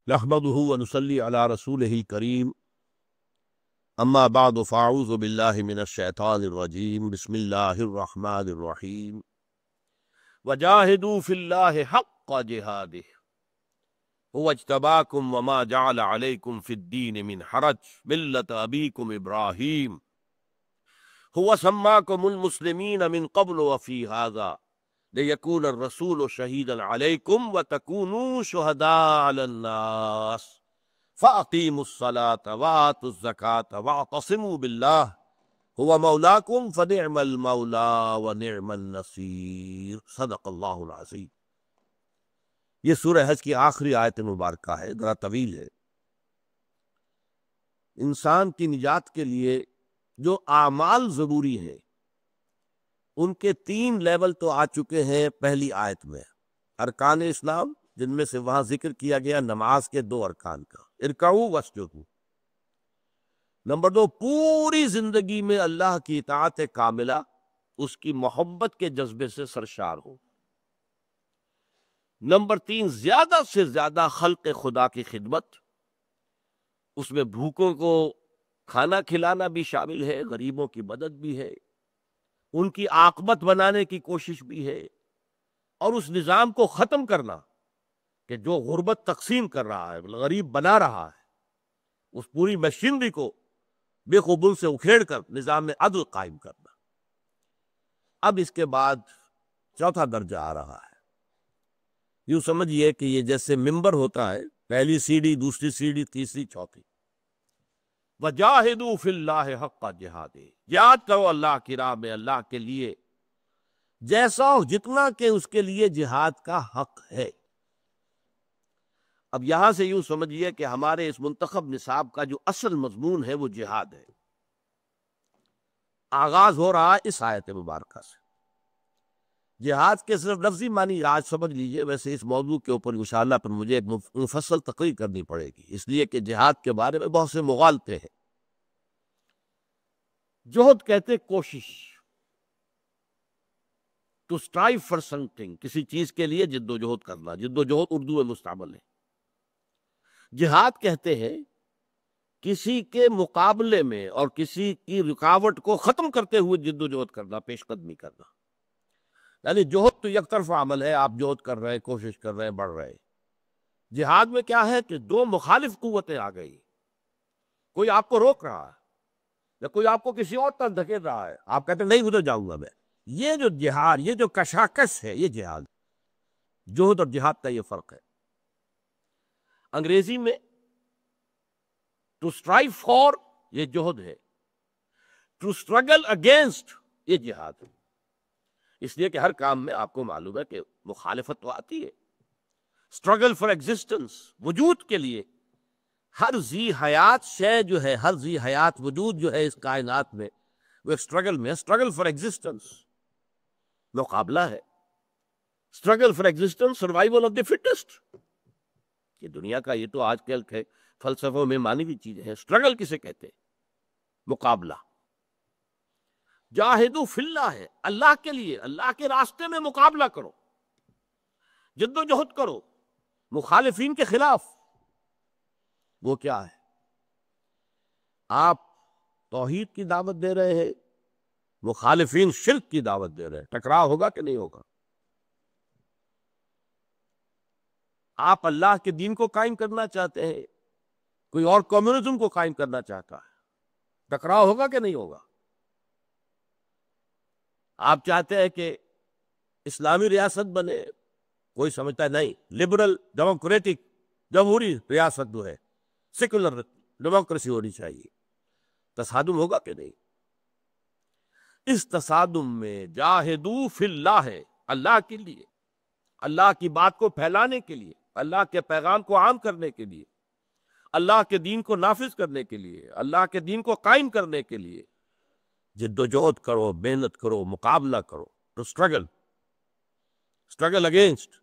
نحمده ونصلي على رسوله الكريم اما بعد فاعوذ بالله من الشيطان الرجيم بسم الله الرحمن الرحيم وجاهدوا في الله حق جهاده هو اجتباكم وما جعل عليكم في الدين من حرج ملة أبيكم إبراهيم هو سماكم المسلمين من قبل وفي هذا ليكون الرسول شهيدا عليكم وتكونوا شهداء على الناس فأقيموا الصلاة وآتوا الزكاة واعتصموا بالله هو مولاكم فنعم المولى ونعم النصير صدق اللہ العظیم۔ یہ سورہ حج کی آخری آیت مبارکہ ہے، ذرا طویل ہے۔ انسان کی نجات کے لیے جو اعمال ضروری ہیں ان کے 3 لیول تو آ چکے ہیں پہلی آیت میں۔ ارکان اسلام، جن میں سے وہاں ذکر کیا گیا نماز کے 2 ارکان کا، ارکعوا واسجدوا۔ نمبر 2، پوری زندگی میں اللہ کی اطاعت کاملہ، اس کی محبت کے جذبے سے سرشار ہو۔ نمبر 3، زیادہ سے زیادہ خلق خدا کی خدمت، اس میں بھوکوں کو کھانا کھلانا بھی شامل ہے، غریبوں کی مدد بھی ہے، ان کی عاقبت بنانے کی کوشش بھی ہے، اور اس نظام کو ختم کرنا کہ جو غربت تقسیم کر رہا ہے، غریب بنا رہا ہے، اس پوری مشینری کو بے قبول سے اکھیڑ کر نظام میں عدل قائم کرنا۔ اب اس کے بعد 4تھا درجہ آ رہا ہے۔ یوں سمجھئے کہ یہ جیسے ممبر ہوتا ہے، پہلی سیڑھی، دوسری سیڑھی، تیسری، چوتھی۔ وَجَاهِدُوا فِي اللَّهِ حَقَّ جِهَادِهِ، جہاد کرو اللہ کی راہ میں، اللہ کے لیے جیسا ہو جتنا کہ اس کے لیے جہاد کا حق ہے۔ اب یہاں سے یوں سمجھئے کہ ہمارے اس منتخب نصاب کا جو اصل مضمون ہے وہ جہاد ہے۔ آغاز ہو رہا ہے اس آیت مبارکہ سے۔ جہاد کے صرف لفظی معنی آج سمجھ لیجئے، ویسے اس موضوع کے اوپر انشاءاللہ پر مجھے ایک مفصل تقریر کرنی پڑے گی، اس لیے کہ جہاد کے بارے میں بہت سے مغالطے ہیں۔ جہد کہتے کوشش، to strive for something, کسی چیز کے لیے جد و جہد کرنا، جد و جہد اردو میں مستعمل ہے۔ جہاد کہتے ہیں کسی کے مقابلے میں اور کسی کی رکاوٹ کو ختم کرتے ہوئے جد و جہد کرنا، پیش قدمی کرنا۔ یعنی جہد تو یک طرفہ عمل ہے، آپ جہد کر رہے ہیں، کوشش کر رہے ہیں، بڑھ رہے ہیں۔ جہاد میں کیا ہے کہ 2 مخالف قوتیں آ گئی، کوئی آپ کو روک رہا ہے یا کوئی آپ کو کسی اور طرف دھکیل رہا ہے، آپ کہتے ہیں نہیں ادھر جاؤں گا میں۔ یہ جو جہاد، یہ جو کشاکش ہے، یہ جہاد، جہد اور جہاد کا یہ فرق ہے۔ انگریزی میں ٹو اسٹرائیو فار یہ جہد ہے، ٹو اسٹرگل اگینسٹ یہ جہاد ہے۔ اس لیے کہ ہر کام میں آپ کو معلوم ہے کہ مخالفت تو آتی ہے۔ اسٹرگل فار ایگزسٹنس، وجود کے لیے ہر ذی حیات شے جو ہے، ہر ذی حیات وجود جو ہے اس کائنات میں، وہ ایک اسٹرگل میں ہے۔ اسٹرگل فار ایگزسٹنس مقابلہ ہے، struggle for existence, survival of the fittest. یہ دنیا کا یہ تو آج کل کے فلسفوں میں مانی چیزیں ہیں۔ اسٹرگل کسے کہتے ہیں؟ مقابلہ۔ جاہدوا فی اللہ ہے، اللہ کے لیے، اللہ کے راستے میں مقابلہ کرو، جد و جہد کرو مخالفین کے خلاف۔ وہ کیا ہے؟ آپ توحید کی دعوت دے رہے ہیں، مخالفین شرک کی دعوت دے رہے ہیں، ٹکراؤ ہوگا کہ نہیں ہوگا؟ آپ اللہ کے دین کو قائم کرنا چاہتے ہیں، کوئی اور کمیونزم کو قائم کرنا چاہتا ہے، ٹکراؤ ہوگا کہ نہیں ہوگا؟ آپ چاہتے ہیں کہ اسلامی ریاست بنے، کوئی سمجھتا ہے نہیں، لبرل ڈیموکریٹک جمہوری ریاست جو ہے، سیکولر ڈیموکریسی ہونی چاہیے۔ تصادم ہوگا کہ نہیں؟ اس تصادم میں جاہدوا فی اللہ ہے، اللہ کے لیے، اللہ کی بات کو پھیلانے کے لیے، اللہ کے پیغام کو عام کرنے کے لیے، اللہ کے دین کو نافذ کرنے کے لیے، اللہ کے دین کو قائم کرنے کے لیے جد و جہد کرو، محنت کرو، مقابلہ کرو، تو اسٹرگل اگینسٹ۔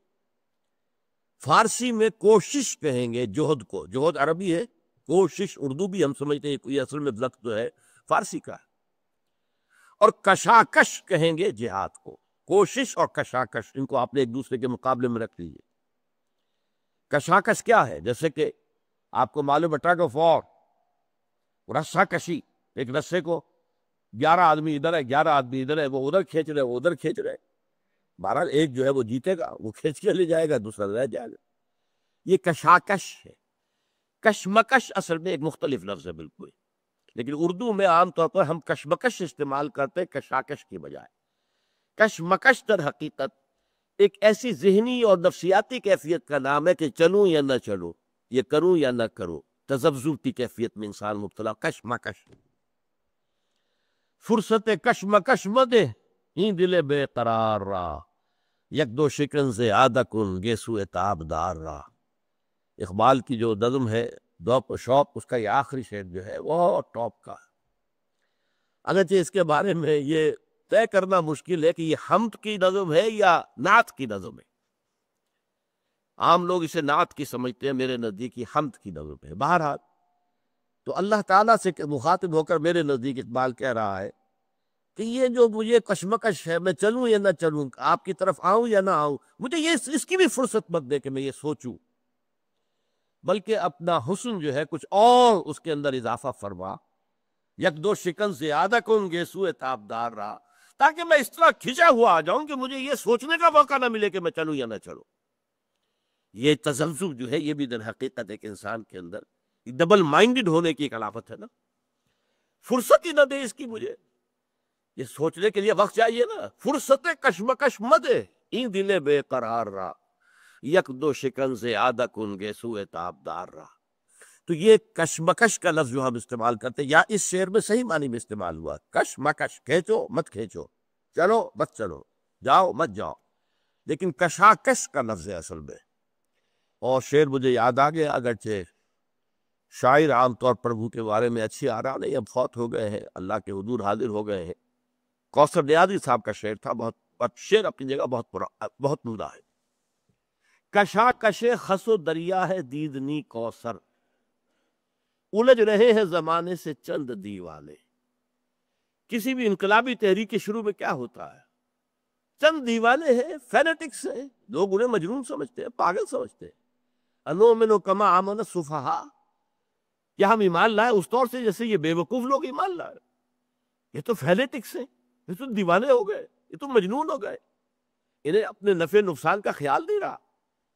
فارسی میں کوشش کہیں گے جہد کو، جہد عربی ہے، کوشش اردو بھی ہم سمجھتے ہیں کوئی اصل میں لفظ جو ہے فارسی کا ہے۔ اور کشاکش کہیں گے جہاد کو، کوشش اور کشاکش، ان کو آپ نے ایک دوسرے کے مقابلے میں رکھ لیجیے۔ کشاکش کیا ہے؟ جیسے کہ آپ کو معلوم ہے ٹگ آف وار، رسا کشی، ایک رسے کو 11 آدمی ادھر ہے 11 آدمی ادھر ہے، وہ ادھر کھینچ رہے وہ ادھر کھینچ رہے، بہرحال ایک جو ہے وہ جیتے گا، وہ کھینچ کے لے جائے گا، دوسرا رہ جائے گا۔ یہ کشاکش ہے۔ کشمکش اصل میں ایک مختلف لفظ ہے بالکل، لیکن اردو میں عام طور پر ہم کشمکش استعمال کرتے ہیں کشاکش کی بجائے۔ کشمکش در حقیقت ایک ایسی ذہنی اور نفسیاتی کیفیت کا نام ہے کہ چلوں یا نہ چلوں، یہ کروں یا نہ کروں، تذبذب کی کیفیت میں انسان مبتلا۔ کشمکش، فرصت کشمکش مدے ہی دل بے قرار را، یک دو شکن سے آدھا کن گیسو تابدار را۔ اقبال کی جو نظم ہے دوپ و شوق، اس کا یہ آخری شعر جو ہے وہ ٹاپ کا ہے۔ اگرچہ اس کے بارے میں یہ طے کرنا مشکل ہے کہ یہ حمد کی نظم ہے یا نعت کی نظم ہے۔ عام لوگ اسے نعت کی سمجھتے ہیں، میرے نزدیک یہ حمد کی نظم ہے۔ بہرحال تو اللہ تعالیٰ سے مخاطب ہو کر میرے نزدیک اقبال کہہ رہا ہے کہ یہ جو مجھے کشمکش ہے، میں چلوں یا نہ چلوں، آپ کی طرف آؤں یا نہ آؤں، مجھے یہ اس کی بھی فرصت مت دے کہ میں یہ سوچوں، بلکہ اپنا حسن جو ہے کچھ اور اس کے اندر اضافہ فرما۔ یک دو شکن زیادہ کن گیسو تابدار رہا، تاکہ میں اس طرح کھنچا ہوا آ جاؤں کہ مجھے یہ سوچنے کا موقع نہ ملے کہ میں چلوں یا نہ چلوں۔ یہ تذبذب جو ہے یہ بھی در حقیقت ایک انسان کے اندر ڈبل مائنڈڈ ہونے کی ایک علامت ہے نا۔ فرصت ہی نہ دے اس کی، مجھے یہ سوچنے کے لیے وقت چاہیے نا۔ فرصت کشمکش مدے این دل بے قرار را، یک دو شکن سے آدھا کن گیسو تابدار را۔ تو یہ کشمکش کا لفظ جو ہم استعمال کرتے ہیں، یا اس شعر میں صحیح معنی میں استعمال ہوا، کشمکش، کھینچو مت کھینچو، چلو مت چلو، جاؤ مت جاؤ، لیکن کشاکش کا لفظ ہے اصل میں۔ اور شعر مجھے یاد آ گیا، اگرچہ شاعر عام طور پر پربھو کے بارے میں اچھی آرا نہیں، اب فوت ہو گئے ہیں، اللہ کے حضور حاضر ہو گئے ہیں۔ کوثر نیازی صاحب کا شعر تھا، بہت شعر اپنی جگہ بہت عمدہ ہے۔ کشاکش خس و دریا ہے دیدنی کوثر، الجھ رہے ہیں زمانے سے چند دیوانے۔ کسی بھی انقلابی تحریک کے شروع میں کیا ہوتا ہے؟ چند دیوانے ہیں، فینیٹکس ہیں، لوگ انہیں مجنون سمجھتے ہیں، پاگل سمجھتے ہیں۔ انؤمن کما آمن السفہاء، کیا ہم ایمان لائے اس طور سے جیسے یہ بے وقوف لوگ ایمان لائے؟ یہ تو فینیٹکس ہیں، یہ تو دیوانے ہو گئے، یہ تو مجنون ہو گئے، انہیں اپنے نفع نقصان کا خیال نہیں رہا،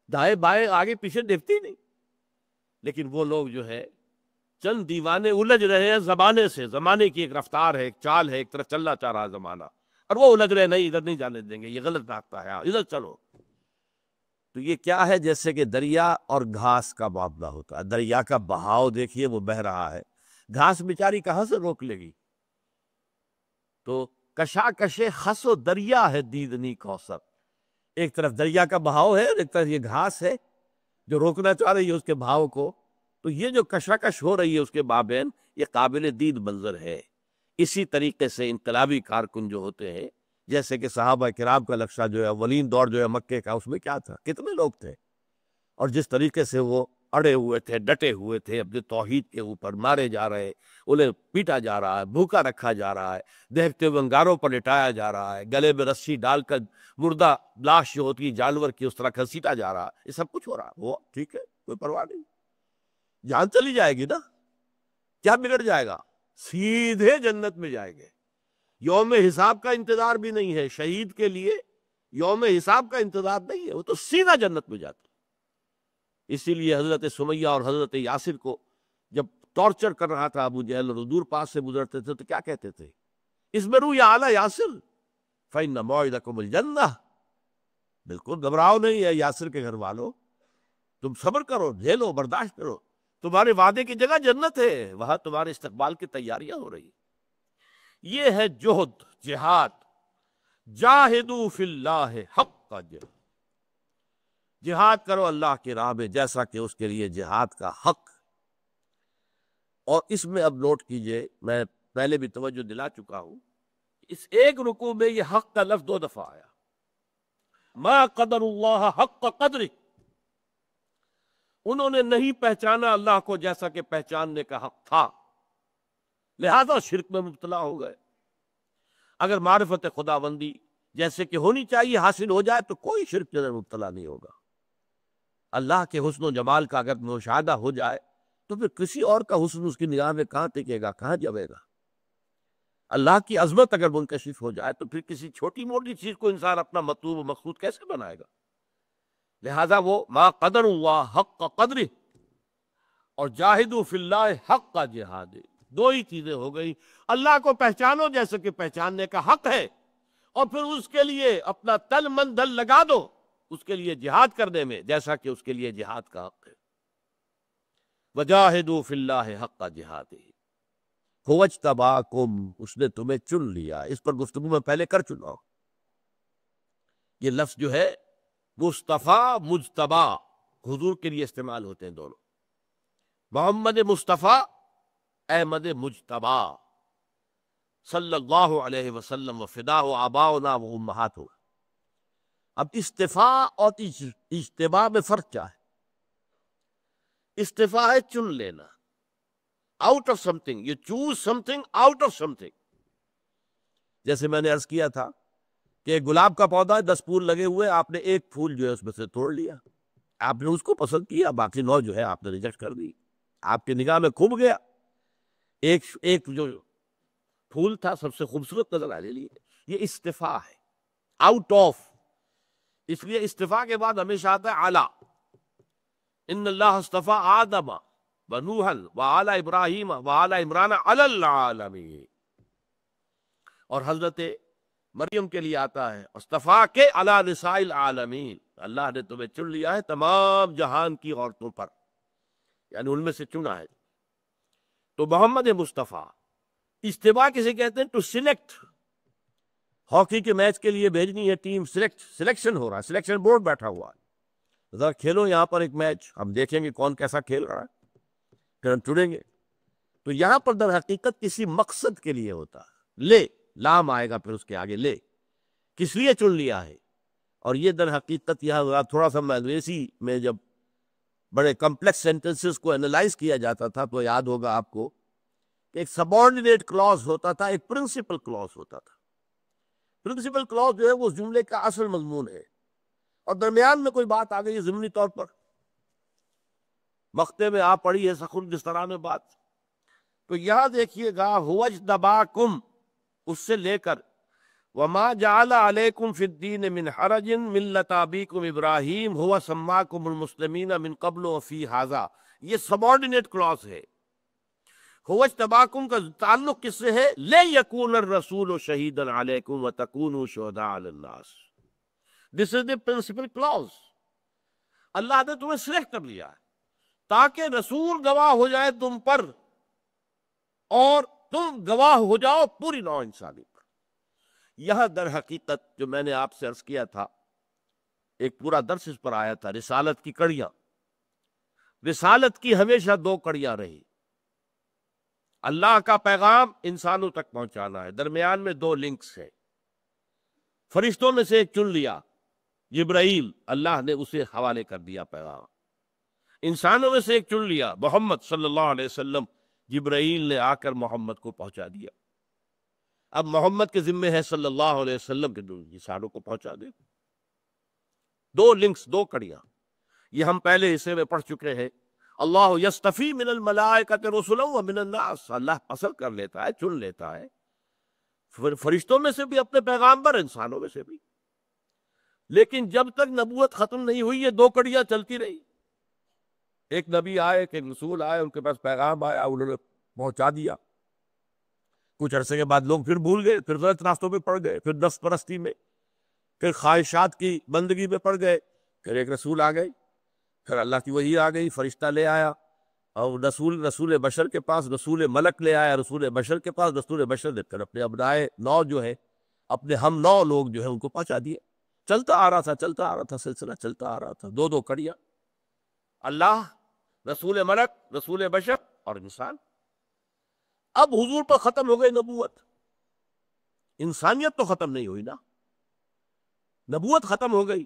دائیں بائیں آگے پیچھے دیکھتی نہیں۔ لیکن وہ لوگ جو ہے چند دیوانے الجھ رہے ہیں زمانے سے، زمانے کی ایک رفتار ہے، ایک چال ہے، ایک طرف چلنا چاہ رہا ہے زمانہ، اور وہ الجھ رہے نہیں، ادھر نہیں جانے دیں گے، یہ غلط راستہ ہے، ادھر چلو۔ تو یہ کیا ہے؟ جیسے کہ دریا اور گھاس کا معاملہ ہوتا ہے۔ دریا کا بہاؤ دیکھیے، وہ بہہ رہا ہے، گھاس بیچاری کہاں سے روک لے گی؟ تو کشاکش خس و دریا ہے دیدنی کوثر، ایک طرف دریا کا بہاؤ ہے اور ایک طرف یہ گھاس ہے جو روکنا چاہ رہی ہے اس کے بہاؤ کو۔ تو یہ جو کشاکش ہو رہی ہے اس کے مابین، یہ قابل دید منظر ہے۔ اسی طریقے سے انقلابی کارکن جو ہوتے ہیں، جیسے کہ صحابہ کرام کا نقشہ جو ہے اولین دور جو ہے مکے کا، اس میں کیا تھا؟ کتنے لوگ تھے، اور جس طریقے سے وہ اڑے ہوئے تھے، ڈٹے ہوئے تھے اپنے توحید کے اوپر، مارے جا رہے، انہیں پیٹا جا رہا ہے، بھوکا رکھا جا رہا ہے، دیکھتے ہوئے انگاروں پر لٹایا جا رہا ہے، گلے میں رسی ڈال کر مردہ لاش جو ہوتی ہے جانور کی اس طرح گھسیٹا جا رہا ہے، یہ سب کچھ ہو رہا ہے۔ وہ ٹھیک ہے، کوئی پرواہ نہیں، جان چلی جائے گی نا، کیا بگڑ جائے گا؟ سیدھے جنت میں جائیں گے۔ یوم حساب کا انتظار بھی نہیں ہے شہید کے لیے، یوم حساب کا انتظار نہیں ہے، وہ تو سیدھا جنت میں جاتا۔ اسی لیے حضرت سمیہ اور حضرت یاسر کو جب ٹارچر کر رہا تھا ابو جہل اور حضور پاس سے گزرتے تھے تو کیا کہتے تھے؟ اصبروا یا آل یاسر فإن موعدکم الجنہ، بالکل گھبراؤ نہیں ہے یاسر کے گھر والوں، تم صبر کرو، جھیلو، برداشت کرو، تمہارے وعدے کی جگہ جنت ہے، وہاں تمہارے استقبال کی تیاریاں ہو رہی ہیں۔ یہ ہے جہد، جہاد، جاہدوا فی اللہ حق جہاد، جہاد کرو اللہ کی راہ میں جیسا کہ اس کے لیے جہاد کا حق۔ اور اس میں اب نوٹ کیجئے، میں پہلے بھی توجہ دلا چکا ہوں، اس ایک رکوع میں یہ حق کا لفظ 2 دفعہ آیا، ما قدر اللہ حق قدر، انہوں نے نہیں پہچانا اللہ کو جیسا کہ پہچاننے کا حق تھا، لہذا شرک میں مبتلا ہو گئے۔ اگر معرفت خداوندی جیسے کہ ہونی چاہیے حاصل ہو جائے تو کوئی شرک کے اندر مبتلا نہیں ہوگا۔ اللہ کے حسن و جمال کا اگر مشاہدہ ہو جائے تو پھر کسی اور کا حسن اس کی نگاہ میں کہاں ٹکے گا، کہاں جمے گا؟ اللہ کی عظمت اگر منکشف ہو جائے تو پھر کسی چھوٹی موٹی چیز کو انسان اپنا مطلوب و مقصود کیسے بنائے گا؟ لہذا وہ ما قدر اللہ حق قدر اور جاہدوا فی اللہ حق کا جہاد، دو ہی چیزیں ہو گئی۔ اللہ کو پہچانو جیسے کہ پہچاننے کا حق ہے، اور پھر اس کے لیے اپنا تن من دل لگا دو اس کے لیے جہاد کرنے میں جیسا کہ اس کے لیے جہاد کا حق ہے۔ وجاہدوا فی اللہ حق جہادہ هو اجتباکم، اس نے تمہیں چن لیا۔ اس پر گفتگو میں پہلے کر چکا ہوں۔ یہ لفظ جو ہے مصطفیٰ مجتبی حضور کے لیے استعمال ہوتے ہیں دونوں، محمد مصطفیٰ احمد مجتبی صلی اللہ علیہ وسلم وفداہ آباؤنا و امہاتنا۔ اب استفاء اور اجتباء میں فرق کیا ہے؟ استفاء ہے چن لینا، out of some thing, you choose some thing out of some thing. جیسے میں نے عرض کیا تھا کہ ایک گلاب کا پودا ہے، 10 پھول لگے ہوئے، آپ نے ایک پھول جو ہے اس میں سے توڑ لیا، آپ نے اس کو پسند کیا، باقی 9 جو ہے آپ نے ریجیکٹ کر دی، آپ کی نگاہ میں کھب گیا، ایک جو پھول تھا سب سے خوبصورت نظر آنے لیے۔ یہ استفاء ہے، آؤٹ آف۔ اس لیے استفاء کے بعد ہمیشہ آتا ہے اعلیٰ، ان اللہ اصطفیٰ آدم ونوحا وآل ابراہیم وآل عمران علی العالمین، اور حضرت مریم کے لیے آتا ہے اصطفیٰ کے علی نساء العالمین، اللہ نے تمہیں چن لیا ہے تمام جہان کی عورتوں پر، یعنی ان میں سے چنا ہے۔ تو محمد مصطفیٰ اجتباء کسے کہتے ہیں؟ To select. ہاکی کے میچ کے لیے بھیجنی ہے ٹیم، سلیکشن ہو رہا ہے، سلیکشن بورڈ بیٹھا ہوا ہے، ذرا کھیلو یہاں پر ایک میچ، ہم دیکھیں گے کون کیسا کھیل رہا ہے، پھر ہم چنیں گے۔ تو یہاں پر در حقیقت کسی مقصد کے لیے ہوتا ہے، لے لام آئے گا پھر اس کے آگے، لے کس لیے چن لیا ہے۔ اور یہ در حقیقت یہاں تھوڑا سا انگریزی میں جب بڑے کمپلیکس سینٹنسز کو انالائز کیا جاتا تھا تو یاد ہوگا آپ کو کہ ایک سبارڈینیٹ کلاز ہوتا تھا، ایک پرنسپل کلاز ہوتا تھا۔ پرنسپل کلاز جو ہے وہ جملے کا اصل مضمون ہے، اور درمیان میں کوئی بات آ گئی ہے ضمنی طور پر، مقطع میں آپ پڑھی ہے سخن جس طرح میں بات، تو یہاں دیکھیے گا هو اجتباکم، اس سے لے کر وما جعل علیکم فی الدین من حرج ملۃ ابیکم ابراہیم هو سماکم المسلمین من قبل وفی ھذا، یہ سبارڈینیٹ کلاز ہے۔ هو اجتباکم کا تعلق کس سے ہے؟ لیکون الرسول شہیدا علیکم وتکونوا شہداء علی الناس۔ دس از دی پرنسپل کلاز۔ اللہ نے تمہیں سلیکٹ کر لیا ہے تاکہ رسول گواہ ہو جائے تم پر، اور تم گواہ ہو جاؤ پوری نوع انسانی پر۔ یہاں در حقیقت جو میں نے آپ سے عرض کیا تھا، ایک پورا درس اس پر آیا تھا، رسالت کی کڑیاں۔ رسالت کی ہمیشہ 2 کڑیاں رہی، اللہ کا پیغام انسانوں تک پہنچانا ہے، درمیان میں 2 لنکس ہیں۔ فرشتوں میں سے ایک چن لیا، جبرائیل، اللہ نے اسے حوالے کر دیا پیغام۔ انسانوں میں سے ایک چن لیا، محمد صلی اللہ علیہ وسلم، جبرائیل نے آ کر محمد کو پہنچا دیا۔ اب محمد کے ذمے ہے صلی اللہ علیہ وسلم کے انسانوں کو پہنچا دے۔ 2 لنکس، 2 کڑیاں، یہ ہم پہلے حصے میں پڑھ چکے ہیں۔ اللہ یصطفی من الملائکۃ رسلا ومن الناس، اللہ پسند کر لیتا ہے، چن لیتا ہے فرشتوں میں سے بھی اپنے پیغامبر، انسانوں میں سے بھی۔ لیکن جب تک نبوت ختم نہیں ہوئی یہ 2 کڑیاں چلتی رہی۔ ایک نبی آئے، ایک رسول آئے، ان کے پاس پیغام آیا، انہوں نے پہنچا دیا، کچھ عرصے کے بعد لوگ پھر بھول گئے، پھر غلط راستوں پہ پڑ گئے، پھر نفس پرستی میں، پھر خواہشات کی بندگی میں پڑ گئے، پھر ایک رسول آ گئی، پھر اللہ کی وحی آ گئی، فرشتہ لے آیا، اور رسول بشر کے پاس، رسول ملک لے آیا رسول بشر کے پاس، رسول بشر نے پھر اپنے ابنائے نو جو ہے، اپنے ہم نو لوگ جو ہے ان کو پہنچا دیے۔ چلتا آ رہا تھا سلسلہ چلتا آ رہا تھا، 2 کڑیاں، اللہ، رسول ملک، رسول بشر اور انسان۔ اب حضور پر ختم ہو گئی نبوت، انسانیت تو ختم نہیں ہوئی نا، نبوت ختم ہو گئی،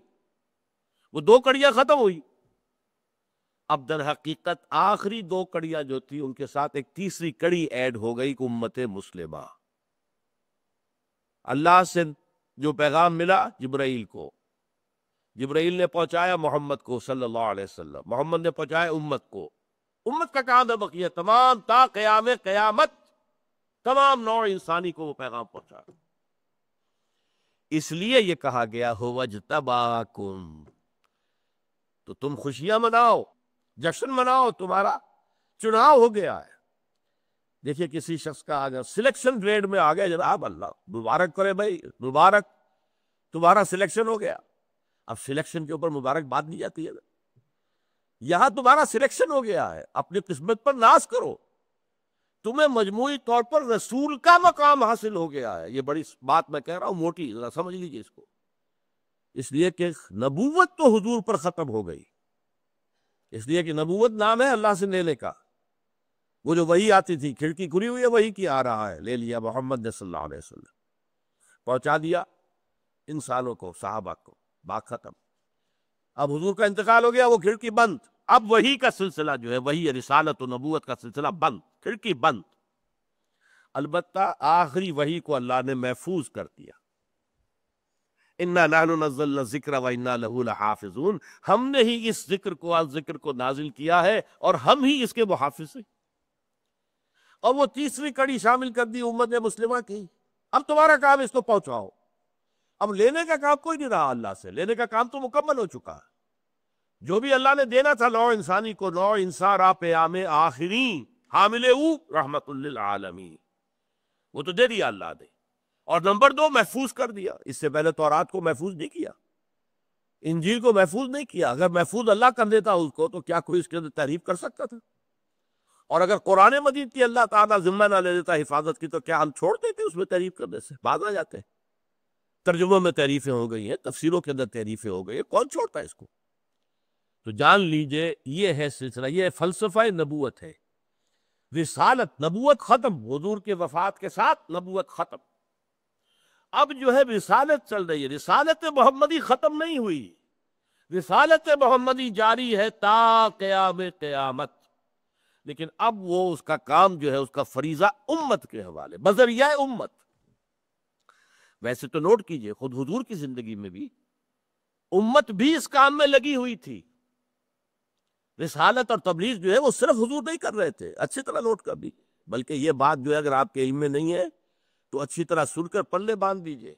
وہ 2 کڑیاں ختم ہوئی۔ اب در حقیقت آخری 2 کڑیاں جو تھی ان کے ساتھ ایک تیسری کڑی ایڈ ہو گئی کہ امت مسلمہ۔ اللہ سے جو پیغام ملا جبرائیل کو، جبرائیل نے پہنچایا محمد کو صلی اللہ علیہ وسلم، محمد نے پہنچایا امت کو۔ امت کا کام ہے بقیہ تمام تا قیام قیامت تمام نوع انسانی کو وہ پیغام پہنچا۔ اس لیے یہ کہا گیا ہو وجتباکم، تو تم خوشیاں مناؤ، جشن مناؤ، تمہارا چناؤ ہو گیا ہے۔ دیکھیے کسی شخص کا آ گیا سلیکشن گریڈ میں آ گیا، جناب اللہ مبارک کرے بھائی، مبارک، تمہارا سلیکشن ہو گیا۔ اب سلیکشن کے اوپر مبارک بات دی جاتی ہے نا، یہاں تمہارا سلیکشن ہو گیا ہے، اپنی قسمت پر ناز کرو، تمہیں مجموعی طور پر رسول کا مقام حاصل ہو گیا ہے۔ یہ بڑی بات میں کہہ رہا ہوں، موٹی، ذرا سمجھ لیجیے اس کو۔ اس لیے کہ نبوت تو حضور پر ختم ہو گئی، اس لیے کہ نبوت نام ہے اللہ سے لینے کا۔ وہ جو وحی آتی تھی، کھڑکی کھلی ہوئی ہے وحی کی آ رہا ہے، لے لیا محمد نے صلی اللہ علیہ وسلم، پہنچا دیا انسانوں کو، صحابہ کو، بات ختم۔ اب حضور کا انتقال ہو گیا، وہ کھڑکی بند، اب وحی کا سلسلہ جو ہے، وحی رسالت و نبوت کا سلسلہ بند، کھڑکی بند۔ البتہ آخری وحی کو اللہ نے محفوظ کر دیا، اِنَّا نَحْنُ نَزَّلْنَا الذِّكْرَ وَإِنَّا لَهُ لَحَافِظُونَ، ہم نے ہی اس ذکر کو نازل کیا ہے اور ہم ہی اس کے محافظ ہیں۔ اور وہ تیسری کڑی شامل کر دی امت مسلمہ کی، اب تمہارا کام اس کو پہنچاؤ۔ اب لینے کا کام کوئی نہیں رہا اللہ سے، لینے کا کام تو مکمل ہو چکا ہے۔ جو بھی اللہ نے دینا تھا نوع انسانی کو، نوع انسان را پیام آخری حامل او رحمت للعالمین، وہ تو دے دیا اللہ نے۔ اور نمبر 2 محفوظ کر دیا، اس سے پہلے تورات کو محفوظ نہیں کیا، انجیل کو محفوظ نہیں کیا۔ اگر محفوظ اللہ کر دیتا اس کو تو کیا کوئی اس کے اندر تعریف کر سکتا تھا؟ اور اگر قرآن مجید کی اللہ تعالیٰ ذمہ نہ لے دیتا حفاظت کی، تو کیا ہم چھوڑ دیتے اس میں تعریف کرنے سے؟ باز آ جاتے ہیں۔ ترجموں میں تعریفیں ہو گئی ہیں، تفسیروں کے اندر تعریفیں ہو گئی ہیں، کون چھوڑتا ہے اس کو؟ تو جان لیجئے یہ ہے سلسلہ، یہ فلسفہ نبوت ہے۔ رسالت، نبوت ختم، حضور کے وفات کے ساتھ نبوت ختم۔ اب جو ہے رسالت چل رہی ہے، رسالت محمدی ختم نہیں ہوئی، رسالت محمدی جاری ہے تا قیام قیامت۔ لیکن اب وہ اس کا کام جو ہے، اس کا فریضہ امت کے حوالے، بذریعہ امت۔ ویسے تو نوٹ کیجئے، خود حضور کی زندگی میں بھی امت بھی اس کام میں لگی ہوئی تھی۔ رسالت اور تبلیغ جو ہے وہ صرف حضور نہیں کر رہے تھے، اچھی طرح نوٹ کر دی، بلکہ یہ بات جو ہے اگر آپ کے علم میں نہیں ہے تو اچھی طرح سن کر پلے باندھ دیجئے۔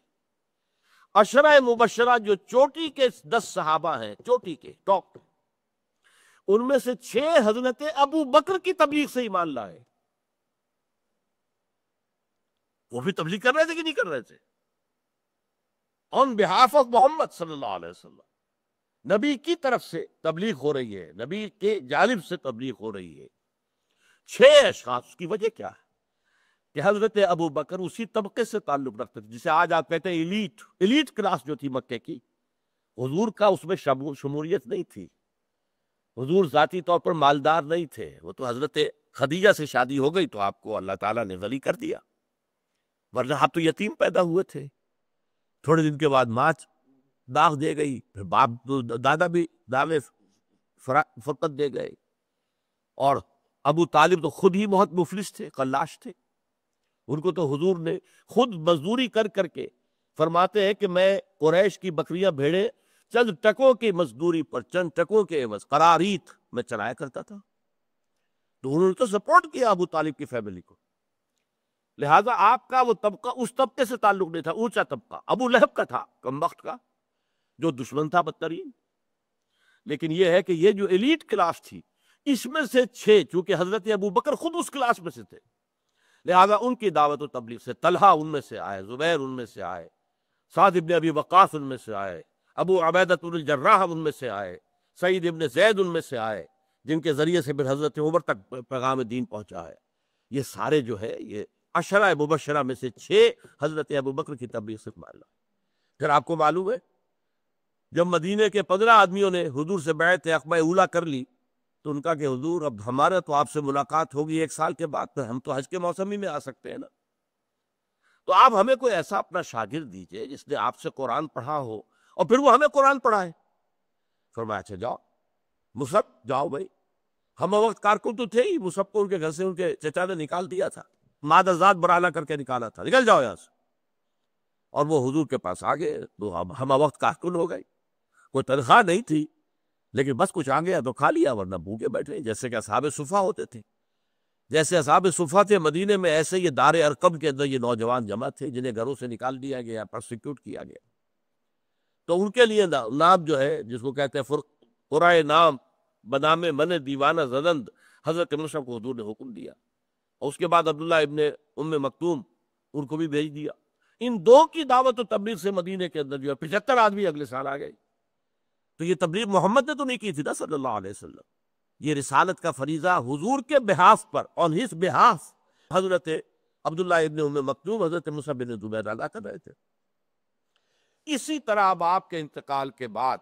عشرہ مبشرہ جو چوٹی کے 10 صحابہ ہیں، چوٹی کے ٹاپ، ان میں سے 6 حضرت ابو بکر کی تبلیغ سے ایمان لائے۔ وہ بھی تبلیغ کر رہے تھے کہ نہیں کر رہے تھے؟ آن بہاف آف محمد صلی اللہ علیہ وسلم، نبی کی طرف سے تبلیغ ہو رہی ہے، نبی کے جانب سے تبلیغ ہو رہی ہے۔ 6 اشخاص، اس کی وجہ کیا ہے؟ کہ حضرت ابو بکر اسی طبقے سے تعلق رکھتے تھے جسے آج آپ کہتے ہیں ایلیٹ کلاس جو تھی مکے کی۔ حضور کا اس میں شمولیت نہیں تھی، حضور ذاتی طور پر مالدار نہیں تھے، وہ تو حضرت خدیجہ سے شادی ہو گئی تو آپ کو اللہ تعالیٰ نے ولی کر دیا، ورنہ آپ تو یتیم پیدا ہوئے تھے۔ تھوڑے دن کے بعد ماں داغ دے گئی، پھر باپ دادا بھی داغ فرقت دے گئے، اور ابو طالب تو خود ہی بہت مفلس تھے، قلاش تھے۔ ان کو تو حضور نے خود مزدوری کر کر کے، فرماتے ہیں کہ میں قریش کی بکریاں بھیڑے چند ٹکوں کی مزدوری پر، چند ٹکوں کے عوض قراریت میں چلایا کرتا تھا۔ تو انہوں نے تو سپورٹ کیا ابو طالب کی فیملی کو۔ لہٰذا آپ کا وہ طبقہ اس طبقے سے تعلق نہیں تھا، اونچا طبقہ ابو لہب کا تھا، کمبخت کا، جو دشمن تھا بدترین۔ لیکن یہ ہے کہ یہ جو ایلیٹ کلاس تھی، اس میں سے 6، چونکہ حضرت ابو بکر خود اس کلاس میں سے تھے، لہذا ان کی دعوت و تبلیغ سے طلحہ ان میں سے آئے، زبیر ان میں سے آئے، سعد ابن ابی وقاص ان میں سے آئے، ابو عبیدہ بن الجراح ان میں سے آئے، سعید ابن زید ان میں سے آئے، جن کے ذریعے سے پھر حضرت عمر تک پیغام دین پہنچا ہے۔ یہ سارے جو ہے یہ عشرہ مبشرہ میں سے 6 حضرت ابو بکر کی تبلیغ سے معلوم۔ پھر آپ کو معلوم ہے جب مدینے کے 15 آدمیوں نے حضور سے بیعت عقبہ اولیٰ کر لی تو ان کا کہ حضور اب ہمارا تو آپ سے ملاقات ہوگی 1 سال کے بعد، ہم تو حج کے موسم ہی میں آ سکتے ہیں نا، تو آپ ہمیں کوئی ایسا اپنا شاگرد دیجئے جس نے آپ سے قرآن پڑھا ہو اور پھر وہ ہمیں قرآن پڑھائے۔ فرمایا اچھا جاؤ مصعب، جاؤ بھائی، ہم وقت کارکن تو تھے ہی، مصعب کو ان کے گھر سے ان کے چچا نے نکال دیا تھا، مادہ ذات برآلا کر کے نکالا تھا، نکل جاؤ یہاں سے، اور وہ حضور کے پاس آ گئے تو ہم وقت کارکن ہو گئے۔ کوئی تنخواہ نہیں تھی، لیکن بس کچھ آ گیا تو کھا لیا، ورنہ بھوکے بیٹھے، جیسے کہ اصحاب صفہ ہوتے تھے۔ جیسے اصحاب صفہ تھے مدینے میں، ایسے یہ دار ارقم کے اندر یہ نوجوان جمع تھے جنہیں گھروں سے نکال دیا گیا، پرسیکیوٹ کیا گیا۔ تو ان کے لیے نام جو ہے جس کو کہتے ہیں قرائے نام بنام من دیوانہ زدند، حضرت موسیٰ کو حضور نے حکم دیا، اور اس کے بعد عبداللہ ابن ام مکتوم ان کو بھی بھیج دیا۔ ان دو کی دعوت و تبلیغ سے مدینے کے اندر جو ہے 75 آدمی اگلے سال آ گئے۔ تو یہ تبلیغ محمد نے تو نہیں کی تھی نا صلی اللہ علیہ وسلم، یہ رسالت کا فریضہ حضور کے behalf per, on his behalf, حضرت عبداللہ ابن ام مکتوم حضرت موسیٰ بن زبیر ادا کر رہے تھے۔ اسی طرح اب آپ کے انتقال کے بعد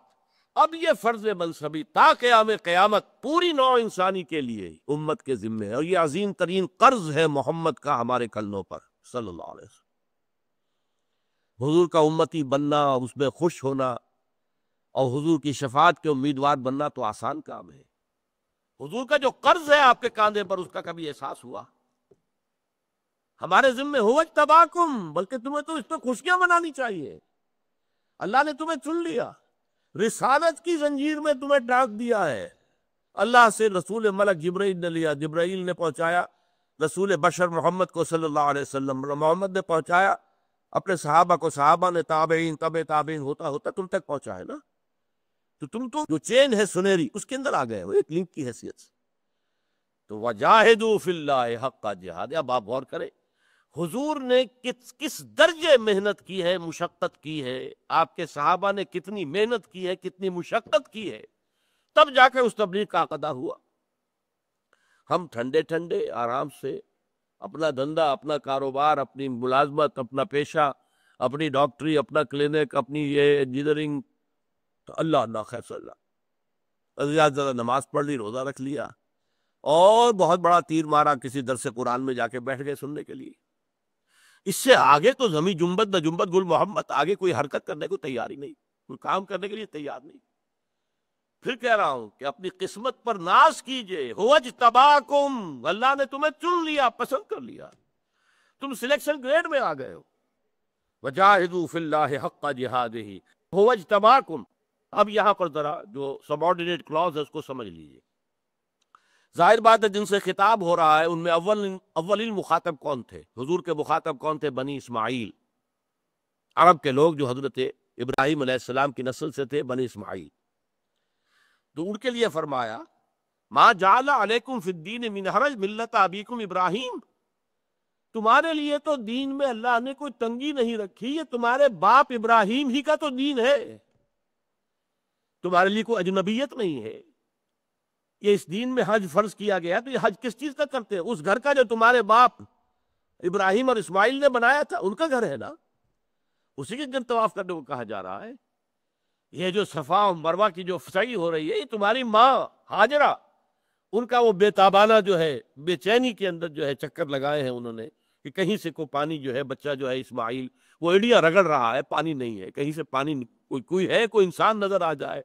اب یہ فرض منصبی تا قیام قیامت پوری نوع انسانی کے لیے امت کے ذمے ہے، اور یہ عظیم ترین قرض ہے محمد کا ہمارے کلنوں پر صلی اللہ علیہ وسلم۔ حضور کا امتی بننا، اس میں خوش ہونا اور حضور کی شفاعت کے امیدوار بننا تو آسان کام ہے۔ حضور کا جو قرض ہے آپ کے کاندھے پر، اس کا کبھی احساس ہوا؟ ہمارے ذمے ہو اجتباکم، بلکہ تمہیں تو اس پہ خوشیاں منانی چاہیے۔ اللہ نے تمہیں چن لیا، رسالت کی زنجیر میں تمہیں ڈانٹ دیا ہے۔ اللہ سے رسول ملک جبرائیل نے لیا، جبرائیل نے پہنچایا رسول بشر محمد کو صلی اللہ علیہ وسلم، محمد نے پہنچایا اپنے صحابہ کو، صحابہ نے تابعین، تبع تابعین ہوتا ہوتا تم تک پہنچا ہے نا۔ تو تم تو جو چین ہے سنہری اس کے اندر آ گئے ہو ایک لنک کی حیثیت سے۔ تو وجاہدوا فی اللہ حق جہاد، اب آپ غور کریں حضور نے کس درجے محنت کی ہے، مشقت کی ہے، آپ کے صحابہ نے کتنی محنت کی ہے، کتنی مشقت کی ہے، تب جا کے اس تبلیغ کا عقدہ ہوا۔ ہم ٹھنڈے ٹھنڈے آرام سے اپنا دھندا، اپنا کاروبار، اپنی ملازمت، اپنا پیشہ، اپنی ڈاکٹری، اپنا کلینک، اپنی یہ انجینئرنگ، تو اللہ خیر صلی اللہ، زیادہ زیادہ نماز پڑھ لی، روزہ رکھ لیا، اور بہت بڑا تیر مارا کسی درس قرآن میں جا کے بیٹھ گئے سننے کے لیے۔ اس سے آگے تو زمیں جنبت نہ جنبت گل محمد، آگے کوئی حرکت کرنے کو تیار ہی نہیں، کوئی کام کرنے کے لیے تیار نہیں۔ پھر کہہ رہا ہوں کہ اپنی قسمت پر ناز کیجئے، هو اجتباکم، اللہ نے تمہیں چن لیا، پسند کر لیا، تم سلیکشن گریڈ میں آ گئے ہو۔ وجاہدوا فی اللہ حق جہادہ، هو اجتباکم۔ اب یہاں پر ذرا جو سبارڈینیٹ کلاز ہے اس کو سمجھ لیجئے۔ ظاہر بات ہے جن سے خطاب ہو رہا ہے ان میں اولین مخاطب کون تھے؟ حضور کے مخاطب کون تھے؟ بنی اسماعیل، عرب کے لوگ جو حضرت ابراہیم علیہ السلام کی نسل سے تھے، بنی اسماعیل۔ تو ان کے لیے فرمایا ما جعل علیکم فی الدین من حرج ملت ابیکم ابراہیم، تمہارے لیے تو دین میں اللہ نے کوئی تنگی نہیں رکھی، یہ تمہارے باپ ابراہیم ہی کا تو دین ہے، تمہارے لیے کوئی اجنبیت نہیں ہے۔ یہ اس دین میں حج فرض کیا گیا، تو یہ حج کس چیز کا کرتے ہیں؟ اس گھر کا جو تمہارے باپ ابراہیم اور اسماعیل نے بنایا تھا، ان کا گھر ہے نا، اسی کے گھر طواف کرنے کو کہا جا رہا ہے۔ یہ جو صفا و مروہ کی جو سعی ہو رہی ہے، یہ تمہاری ماں ہاجرہ، ان کا وہ بے تابانہ جو ہے، بے چینی کے اندر جو ہے چکر لگائے ہیں انہوں نے کہ کہیں سے کوئی پانی جو ہے، بچہ جو ہے اسماعیل وہ ایڑیاں رگڑ رہا ہے، پانی نہیں ہے، کہیں سے پانی کوئی ہے، کوئی انسان نظر آ جائے،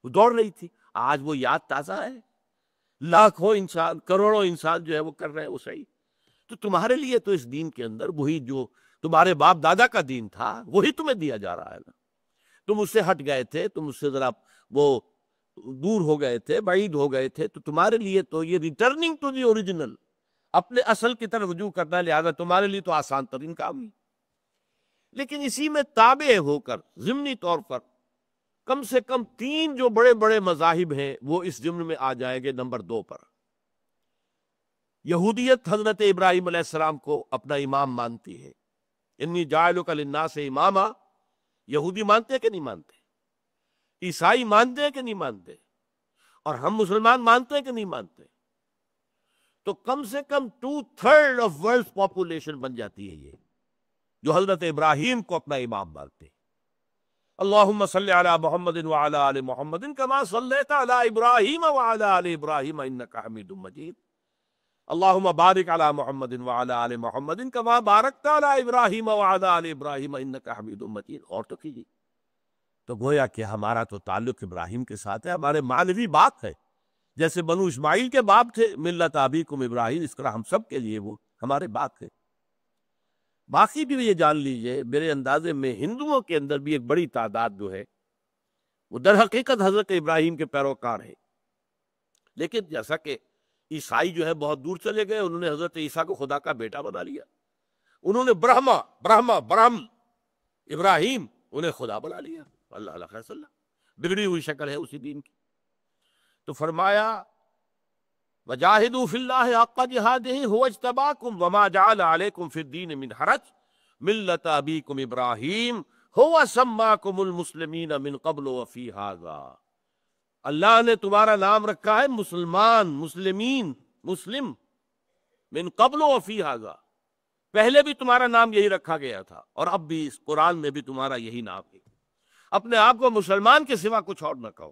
وہ دوڑ رہی تھی۔ آج وہ یاد تازہ ہے، لاکھوں انسان، کروڑوں انسان جو ہے وہ کر رہے ہیں وہ صحیح۔ تو تمہارے لیے تو اس دین کے اندر وہی جو تمہارے باپ دادا کا دین تھا وہی تمہیں دیا جا رہا ہے نا۔ تم اس سے ہٹ گئے تھے، تم اس سے ذرا وہ دور ہو گئے تھے، بعید ہو گئے تھے، تو تمہارے لیے تو یہ ریٹرننگ ٹو دی اوریجنل، اپنے اصل کی طرف رجوع کرنا، لہذا تمہارے لیے تو آسان ترین کام ہی۔ لیکن اسی میں تابع ہو کر ضمنی طور پر کم سے کم 3 جو بڑے بڑے مذاہب ہیں وہ اس ضمن میں آ جائیں گے۔ نمبر 2 پر یہودیت حضرت ابراہیم علیہ السلام کو اپنا امام مانتی ہے، انی جاعلک للناس اماما، یہودی مانتے ہیں کہ نہیں مانتے؟ عیسائی مانتے ہیں کہ نہیں مانتے؟ اور ہم مسلمان مانتے ہیں کہ نہیں مانتے؟ تو کم سے کم 2/3 آف ورلڈ پاپولیشن بن جاتی ہے یہ، جو حضرت ابراہیم کو اپنا امام مانتے ہیں۔ اللہم صلی علی محمد وعلی آل محمد کما صلیت علی ابراہیم وعلی آل ابراہیم انک حمید مجید، اللہم بارک علی محمد وعلی آل محمد کما بارکت علی ابراہیم وعلی آل ابراہیم انک حمید مجید۔ اور تو کیجیے، تو گویا کہ ہمارا تو تعلق ابراہیم کے ساتھ ہے، ہمارے معنوی باپ ہے، جیسے بنو اسماعیل کے باپ تھے ملت ابیکم ابراہیم، اس طرح ہم سب کے لیے وہ ہمارے باپ ہے۔ باقی بھی یہ جان لیجئے، میرے اندازے میں ہندوؤں کے اندر بھی ایک بڑی تعداد جو ہے وہ در حقیقت حضرت ابراہیم کے پیروکار ہیں، لیکن جیسا کہ عیسائی جو ہے بہت دور چلے گئے، انہوں نے حضرت عیسیٰ کو خدا کا بیٹا بنا لیا، انہوں نے برہم ابراہیم انہیں خدا بنا لیا۔ اللہ علیہ خیر صلی اللہ، بگڑی ہوئی شکل ہے اسی دین کی۔ تو فرمایا وجاہدوا فی اللہ حق جہادہ هو اجتباکم وما جعل علیکم فی الدین من حرج ملۃ ابیکم ابراہیم هو سماکم المسلمین من قبل وفی ھذا۔ اللہ نے تمہارا نام رکھا ہے مسلم من قبل وفی ھذا، پہلے بھی تمہارا نام یہی رکھا گیا تھا اور اب بھی اس قرآن میں بھی تمہارا یہی نام ہے۔ اپنے آپ کو مسلمان کے سوا کچھ اور نہ کہو۔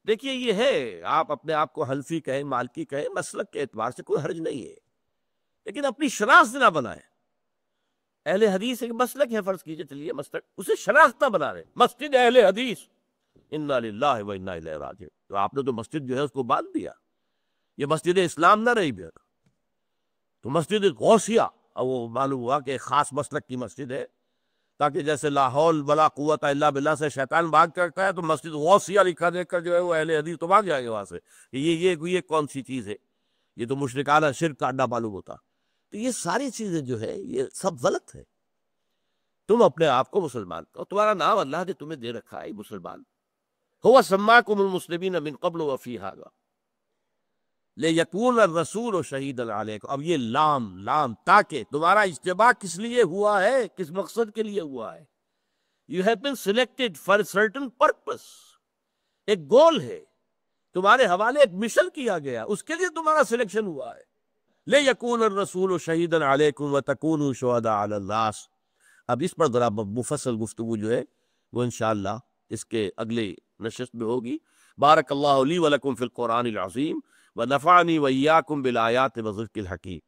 دیکھیے یہ ہے، آپ اپنے آپ کو حنفی کہیں، مالکی کہیں، مسلک کے اعتبار سے کوئی حرج نہیں ہے، لیکن اپنی شناخت نہ بنائیں۔ اہل حدیث ایک مسلک ہے، فرض کیجئے چلیے مسلک، اسے شناخت نہ بنا رہے، مسجد اہل حدیث، انا للہ و انا الیہ راجعون، تو آپ نے تو مسجد جو ہے اس کو باندھ دیا، یہ مسجد اسلام نہ رہی بھی، تو مسجد غوثیہ، اور وہ معلوم ہوا کہ ایک خاص مسلک کی مسجد ہے، تاکہ جیسے لا حول ولا قوت الا باللہ سے شیطان بھاگ کرتا ہے، تو مسجد غوثیہ لکھا دیکھ کر جو ہے وہ اہل حدیث تو بھاگ جائیں گے وہاں سے، یہ کون سی چیز ہے، یہ تو مشرکانہ شرک کا اڈا معلوم ہوتا۔ تو یہ ساری چیزیں جو ہے یہ سب غلط ہے۔ تم اپنے آپ کو مسلمان کہو، تمہارا نام اللہ نے تمہیں دے رکھا ہے مسلمان، هو سماکم المسلمین من قبل وفی ھذا لیکون الرسول شہیدا علیکم۔ اب یہ لام تاکہ تمہارا اجتباع کس لیے ہوا ہے، کس مقصد کے لیے ہوا ہے؟ You have been selected for a certain purpose، ایک گول ہے، تمہارے حوالے ایک مشن کیا گیا، اس کے لیے تمہارا سلیکشن ہوا ہے۔ لیکون الرسول شہیدا علیکم وتکونوا شہداء علی الناس۔ اب اس پر ذرا مفصل گفتگو جو ہے وہ انشاءاللہ اس کے اگلے نشست میں ہوگی۔ بارک اللہ لی ولکم فی القرآن العظیم ونفعنی وإیاکم بالآیات وذکر الحکیم۔